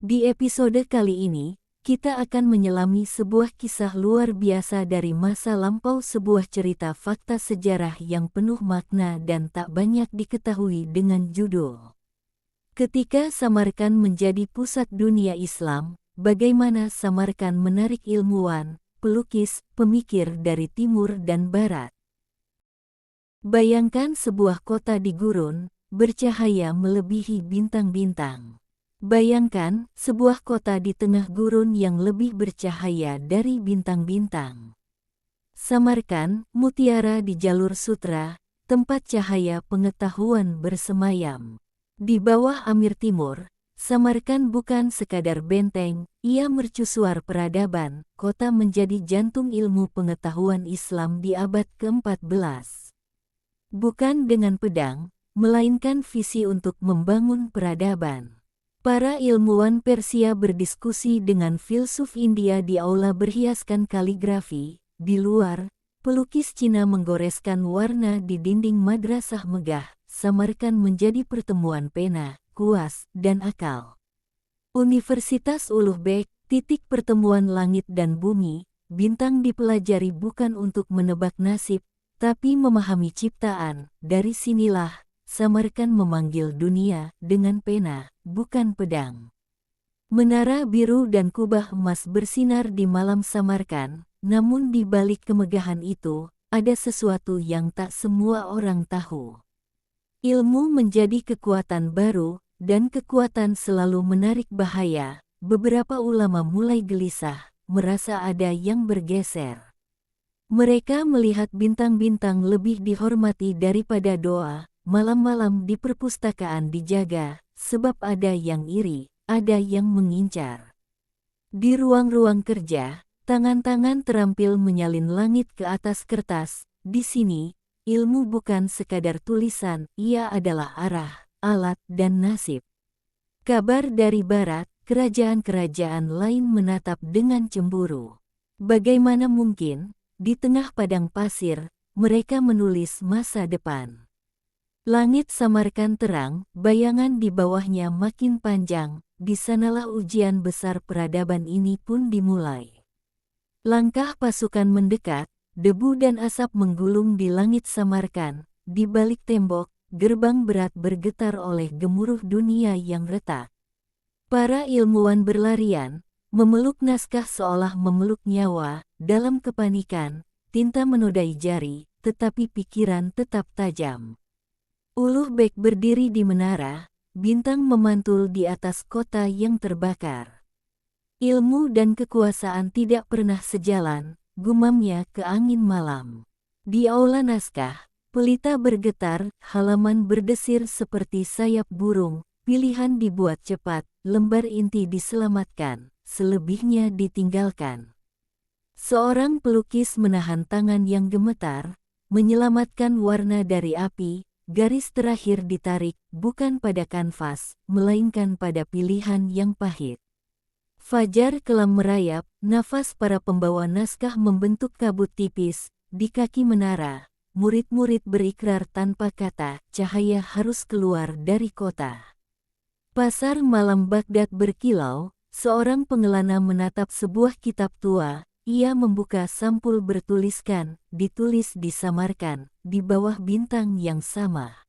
Di episode kali ini, kita akan menyelami sebuah kisah luar biasa dari masa lampau, sebuah cerita fakta sejarah yang penuh makna dan tak banyak diketahui dengan judul Ketika Samarkand menjadi pusat dunia Islam, bagaimana Samarkand menarik ilmuwan, pelukis, pemikir dari timur dan barat. Bayangkan sebuah kota di gurun, bercahaya melebihi bintang-bintang. Bayangkan sebuah kota di tengah gurun yang lebih bercahaya dari bintang-bintang. Samarkand, mutiara di jalur sutra, tempat cahaya pengetahuan bersemayam. Di bawah Amir Timur, Samarkand bukan sekadar benteng, ia mercusuar peradaban, kota menjadi jantung ilmu pengetahuan Islam di abad ke-14. Bukan dengan pedang, melainkan visi untuk membangun peradaban. Para ilmuwan Persia berdiskusi dengan filsuf India di aula berhiaskan kaligrafi. Di luar, pelukis Cina menggoreskan warna di dinding madrasah megah. Samarkand menjadi pertemuan pena, kuas, dan akal. Universitas Ulugh Beg, titik pertemuan langit dan bumi. Bintang dipelajari bukan untuk menebak nasib, tapi memahami ciptaan. Dari sinilah Samarkand memanggil dunia dengan pena, bukan pedang. Menara biru dan kubah emas bersinar di malam Samarkand, namun di balik kemegahan itu, ada sesuatu yang tak semua orang tahu. Ilmu menjadi kekuatan baru, dan kekuatan selalu menarik bahaya. Beberapa ulama mulai gelisah, merasa ada yang bergeser. Mereka melihat bintang-bintang lebih dihormati daripada doa. Malam-malam di perpustakaan dijaga, sebab ada yang iri, ada yang mengincar. Di ruang-ruang kerja, tangan-tangan terampil menyalin langit ke atas kertas. Di sini, ilmu bukan sekadar tulisan, ia adalah arah, alat, dan nasib. Kabar dari barat, kerajaan-kerajaan lain menatap dengan cemburu. Bagaimana mungkin, di tengah padang pasir, mereka menulis masa depan? Langit Samarkand terang, bayangan di bawahnya makin panjang, di sanalah ujian besar peradaban ini pun dimulai. Langkah pasukan mendekat, debu dan asap menggulung di langit Samarkand, di balik tembok, gerbang berat bergetar oleh gemuruh dunia yang retak. Para ilmuwan berlarian, memeluk naskah seolah memeluk nyawa, dalam kepanikan, tinta menodai jari, tetapi pikiran tetap tajam. Ulugh Beg berdiri di menara, bintang memantul di atas kota yang terbakar. Ilmu dan kekuasaan tidak pernah sejalan, gumamnya ke angin malam. Di aula naskah, pelita bergetar, halaman berdesir seperti sayap burung, pilihan dibuat cepat, lembar inti diselamatkan, selebihnya ditinggalkan. Seorang pelukis menahan tangan yang gemetar, menyelamatkan warna dari api. Garis terakhir ditarik, bukan pada kanvas, melainkan pada pilihan yang pahit. Fajar kelam merayap, nafas para pembawa naskah membentuk kabut tipis. Di kaki menara, murid-murid berikrar tanpa kata, cahaya harus keluar dari kota. Pasar malam Baghdad berkilau, seorang pengelana menatap sebuah kitab tua. Ia membuka sampul bertuliskan, ditulis di Samarkand, di bawah bintang yang sama.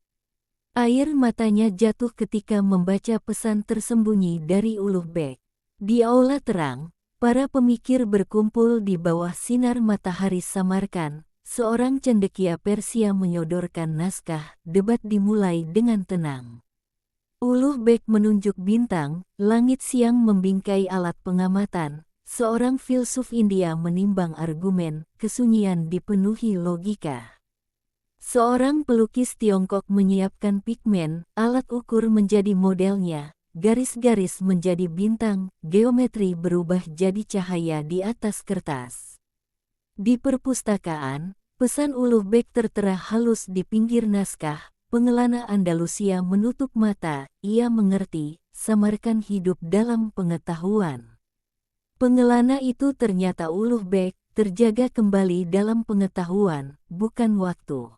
Air matanya jatuh ketika membaca pesan tersembunyi dari Ulugh Beg. Di aula terang, para pemikir berkumpul di bawah sinar matahari Samarkand. Seorang cendekia Persia menyodorkan naskah, debat dimulai dengan tenang. Ulugh Beg menunjuk bintang, langit siang membingkai alat pengamatan. Seorang filsuf India menimbang argumen, kesunyian dipenuhi logika. Seorang pelukis Tiongkok menyiapkan pigmen, alat ukur menjadi modelnya, garis-garis menjadi bintang, geometri berubah jadi cahaya di atas kertas. Di perpustakaan, pesan Ulugh Beg tertera halus di pinggir naskah. Pengelana Andalusia menutup mata, ia mengerti, Samarkand hidup dalam pengetahuan. Pengelana itu ternyata Ulugh Beg, terjaga kembali dalam pengetahuan, bukan waktu.